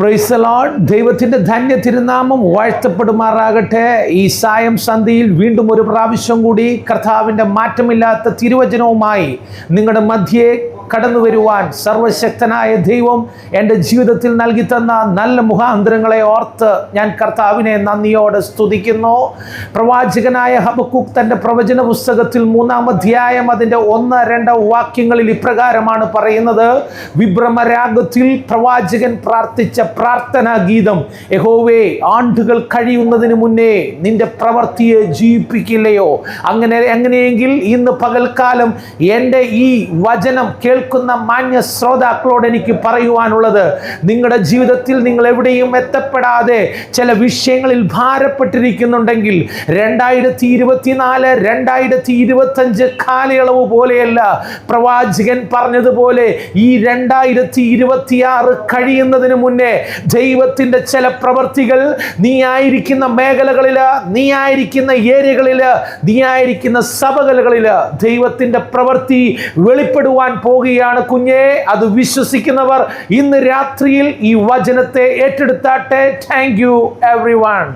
Praise the Lord. ദൈവത്തിൻ്റെ ധന്യ തിരുനാമം വാഴ്ത്തപ്പെടുമാറാകട്ടെ. ഈ സായം സന്ധ്യയിൽ വീണ്ടും ഒരു പ്രാവശ്യം കൂടി കർത്താവിൻ്റെ മാറ്റമില്ലാത്ത തിരുവചനവുമായി നിങ്ങളുടെ മധ്യേ കടന്നു വരുവാൻ സർവശക്തനായ ദൈവം എൻ്റെ ജീവിതത്തിൽ നൽകി തന്ന നല്ല മുഖാന്തരങ്ങളെ ഓർത്ത് ഞാൻ കർത്താവിനെ നന്ദിയോടെ സ്തുതിക്കുന്നു. പ്രവാചകനായ ഹബക്കൂക്ക് തൻ്റെ പ്രവചന പുസ്തകത്തിൽ 3-ാം അധ്യായം അതിൻ്റെ 1-2 വാക്യങ്ങളിൽ ഇപ്രകാരമാണ് പറയുന്നത്. വിഭ്രമരാഗത്തിൽ പ്രവാചകൻ പ്രാർത്ഥിച്ച പ്രാർത്ഥനാ ഗീതം, യഹോവേ, ആണ്ടുകൾ കഴിയുന്നതിന് മുന്നേ നിന്റെ പ്രവൃത്തിയെ ജീവിപ്പിക്കില്ലയോ? അങ്ങനെയെങ്കിൽ ഇന്ന് പകൽക്കാലം എൻ്റെ ഈ വചനം കേൾക്കുന്ന മാന്യ ശ്രോതാക്കളോട് എനിക്ക് പറയുവാനുള്ളത്, നിങ്ങളുടെ ജീവിതത്തിൽ നിങ്ങൾ എവിടെയും എത്തപ്പെടാതെ ചില വിഷയങ്ങളിൽ ഭാരപ്പെട്ടിരിക്കുന്നുണ്ടെങ്കിൽ 2024 2025 കാലയളവ് പോലെയല്ല. പ്രവാചകൻ പറഞ്ഞതുപോലെ ഈ 2026 കഴിയുന്നതിന് മുന്നേ ദൈവത്തിൻ്റെ ചില പ്രവൃത്തികൾ നീ ആയിരിക്കുന്ന മേഖലകളിൽ, നീ ആയിരിക്കുന്ന ഏരിയകളിൽ, നീ ആയിരിക്കുന്ന സഭകളിൽ ദൈവത്തിൻ്റെ പ്രവൃത്തി വെളിപ്പെടുവാൻ പോകുകയാണ് കുഞ്ഞേ. അത് വിശ്വസിക്കുന്നവർ ഇന്ന് രാത്രിയിൽ ഈ വചനത്തെ ഏറ്റെടുത്താട്ടെ. Thank you everyone.